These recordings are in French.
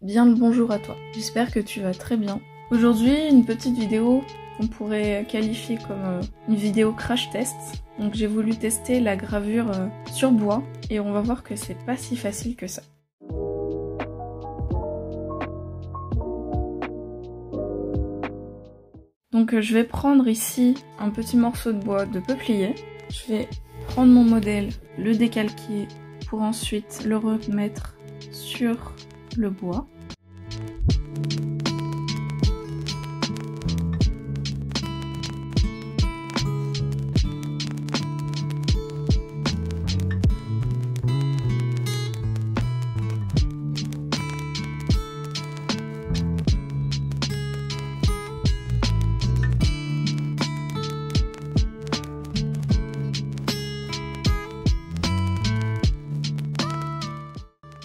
Bien le bonjour à toi, j'espère que tu vas très bien. Aujourd'hui, une petite vidéo qu'on pourrait qualifier comme une vidéo crash test. Donc j'ai voulu tester la gravure sur bois et on va voir que c'est pas si facile que ça. Donc je vais prendre ici un petit morceau de bois de peuplier. Je vais prendre mon modèle, le décalquer pour ensuite le remettre sur le bois.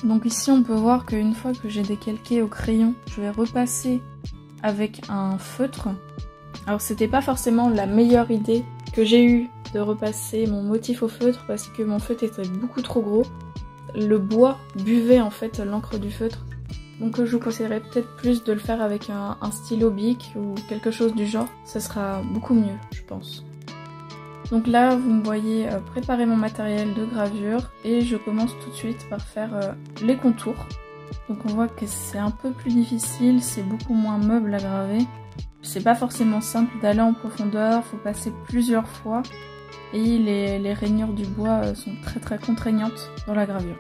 Donc ici on peut voir qu'une fois que j'ai décalqué au crayon, je vais repasser avec un feutre. Alors c'était pas forcément la meilleure idée que j'ai eue de repasser mon motif au feutre parce que mon feutre était beaucoup trop gros. Le bois buvait en fait l'encre du feutre. Donc je vous conseillerais peut-être plus de le faire avec un stylo bic ou quelque chose du genre. Ça sera beaucoup mieux je pense. Donc là, vous me voyez préparer mon matériel de gravure et je commence tout de suite par faire les contours. Donc on voit que c'est un peu plus difficile, c'est beaucoup moins meuble à graver. C'est pas forcément simple d'aller en profondeur, faut passer plusieurs fois et les rainures du bois sont très contraignantes dans la gravure.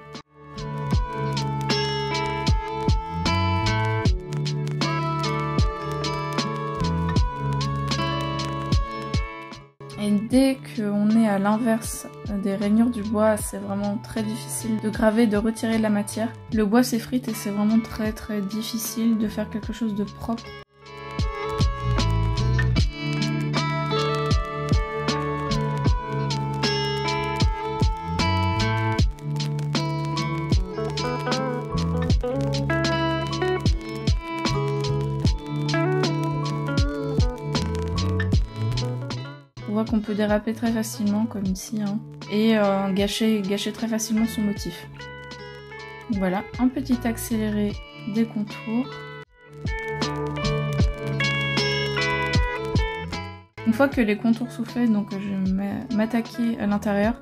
Et dès qu'on est à l'inverse des rainures du bois, c'est vraiment très difficile de graver, de retirer de la matière. Le bois s'effrite et c'est vraiment très difficile de faire quelque chose de propre. On voit qu'on peut déraper très facilement comme ici hein, et gâcher très facilement son motif. Donc voilà, un petit accéléré des contours. Une fois que les contours sont faits, donc je vais m'attaquer à l'intérieur.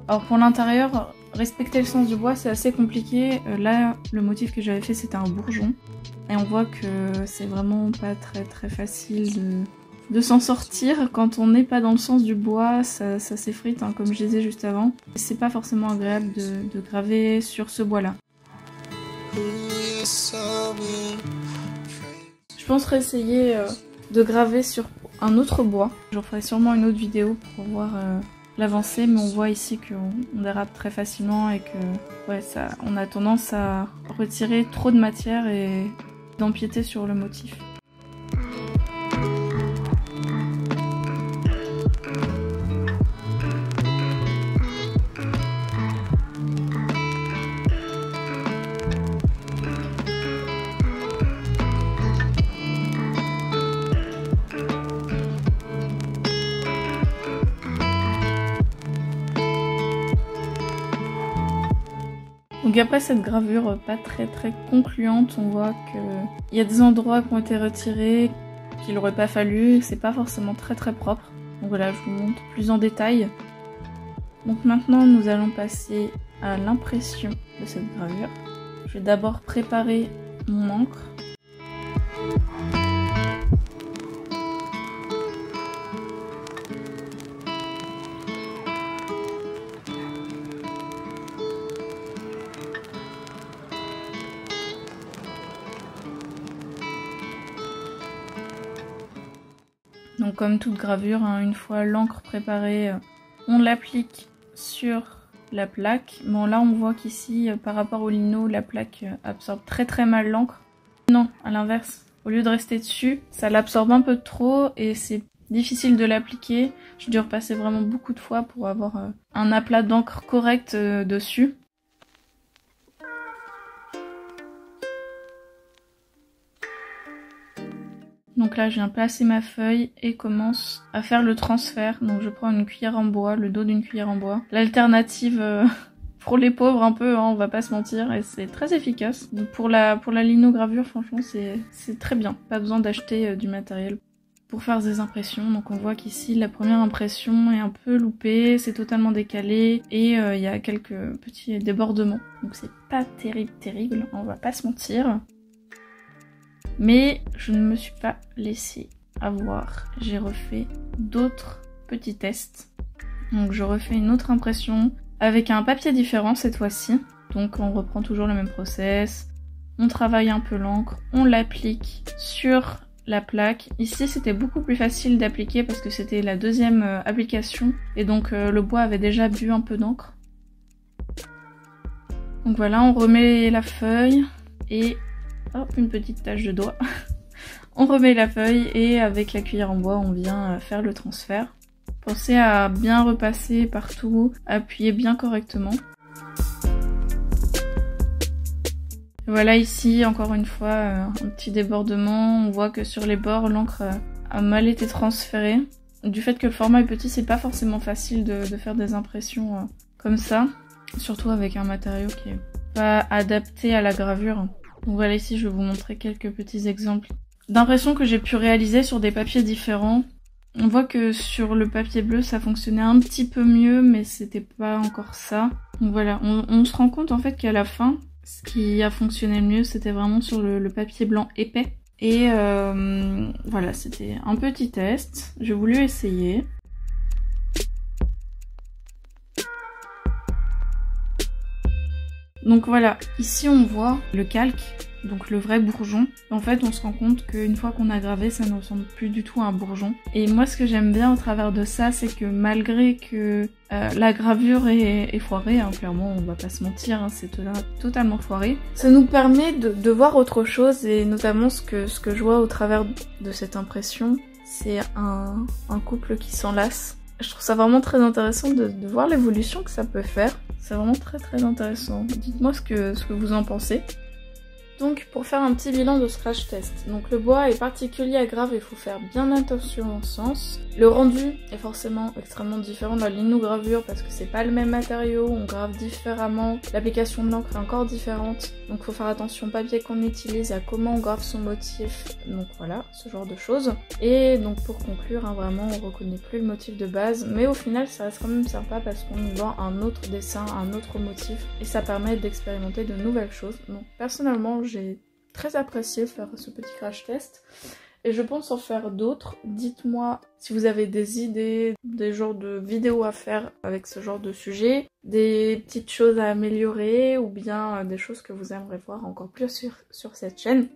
Alors pour l'intérieur, respecter le sens du bois c'est assez compliqué. Là, le motif que j'avais fait c'était un bourgeon. Et on voit que c'est vraiment pas très facile de s'en sortir quand on n'est pas dans le sens du bois, ça s'effrite hein, comme je disais juste avant. C'est pas forcément agréable de graver sur ce bois là. Je penserais essayer de graver sur un autre bois. J'en ferai sûrement une autre vidéo pour voir l'avancée, mais on voit ici qu'on dérape très facilement et que ouais, on a tendance à retirer trop de matière et d'empiéter sur le motif. Donc après cette gravure pas très concluante, on voit qu'il y a des endroits qui ont été retirés, qu'il n'aurait pas fallu, c'est pas forcément très propre. Donc voilà, je vous montre plus en détail. Donc maintenant nous allons passer à l'impression de cette gravure. Je vais d'abord préparer mon encre. Donc comme toute gravure, hein, une fois l'encre préparée, on l'applique sur la plaque. Bon là on voit qu'ici par rapport au lino, la plaque absorbe très mal l'encre. Non, à l'inverse, au lieu de rester dessus, ça l'absorbe un peu trop et c'est difficile de l'appliquer. J'ai dû repasser vraiment beaucoup de fois pour avoir un aplat d'encre correct dessus. Donc là je viens placer ma feuille et commence à faire le transfert. Donc je prends une cuillère en bois, le dos d'une cuillère en bois. L'alternative pour les pauvres un peu, hein, on va pas se mentir, et c'est très efficace. Donc pour la linogravure, franchement, c'est très bien. Pas besoin d'acheter du matériel pour faire des impressions. Donc on voit qu'ici, la première impression est un peu loupée, c'est totalement décalé, et il y a quelques petits débordements. Donc c'est pas terrible, on va pas se mentir. Mais je ne me suis pas laissée avoir. J'ai refait d'autres petits tests. Donc je refais une autre impression avec un papier différent cette fois-ci. Donc on reprend toujours le même process. On travaille un peu l'encre, on l'applique sur la plaque. Ici c'était beaucoup plus facile d'appliquer parce que c'était la deuxième application. Et donc le bois avait déjà bu un peu d'encre. Donc voilà, on remet la feuille et... oh, une petite tache de doigt. On remet la feuille et avec la cuillère en bois, on vient faire le transfert. Pensez à bien repasser partout, appuyer bien correctement. Voilà ici, encore une fois, un petit débordement. On voit que sur les bords, l'encre a mal été transférée. Du fait que le format est petit, c'est pas forcément facile de faire des impressions comme ça. Surtout avec un matériau qui est pas adapté à la gravure. Donc voilà, ici je vais vous montrer quelques petits exemples d'impressions que j'ai pu réaliser sur des papiers différents. On voit que sur le papier bleu ça fonctionnait un petit peu mieux, mais c'était pas encore ça. Donc voilà, on se rend compte en fait qu'à la fin, ce qui a fonctionné le mieux c'était vraiment sur le papier blanc épais. Et voilà, c'était un petit test, j'ai voulu essayer. Donc voilà, ici on voit le calque, donc le vrai bourgeon. En fait on se rend compte qu'une fois qu'on a gravé, ça ne ressemble plus du tout à un bourgeon. Et moi ce que j'aime bien au travers de ça, c'est que malgré que la gravure est foirée, hein, clairement on va pas se mentir, hein, c'est totalement foiré, ça nous permet de voir autre chose, et notamment ce que je vois au travers de cette impression, c'est un couple qui s'enlace. Je trouve ça vraiment très intéressant de voir l'évolution que ça peut faire. C'est vraiment très intéressant. Dites-moi ce que vous en pensez. Donc pour faire un petit bilan de ce crash test, donc le bois est particulier à graver, il faut faire bien attention au sens. Le rendu est forcément extrêmement différent de la linogravure parce que c'est pas le même matériau, on grave différemment, l'application de l'encre est encore différente, donc il faut faire attention au papier qu'on utilise, à comment on grave son motif, donc voilà, ce genre de choses. Et donc pour conclure, hein, vraiment on reconnaît plus le motif de base, mais au final ça reste quand même sympa parce qu'on y voit un autre dessin, un autre motif, et ça permet d'expérimenter de nouvelles choses. Donc personnellement j'ai très apprécié faire ce petit crash test et je pense en faire d'autres. Dites-moi si vous avez des idées, des genres de vidéos à faire avec ce genre de sujet, des petites choses à améliorer ou bien des choses que vous aimeriez voir encore plus sur cette chaîne.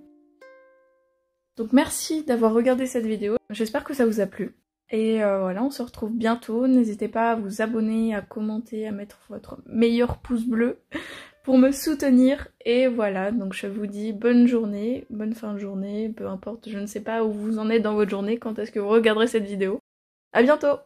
Donc merci d'avoir regardé cette vidéo, j'espère que ça vous a plu. Et voilà, on se retrouve bientôt, n'hésitez pas à vous abonner, à commenter, à mettre votre meilleur pouce bleu pour me soutenir. Et voilà, donc je vous dis bonne journée, bonne fin de journée, peu importe, je ne sais pas où vous en êtes dans votre journée, quand est-ce que vous regarderez cette vidéo. À bientôt!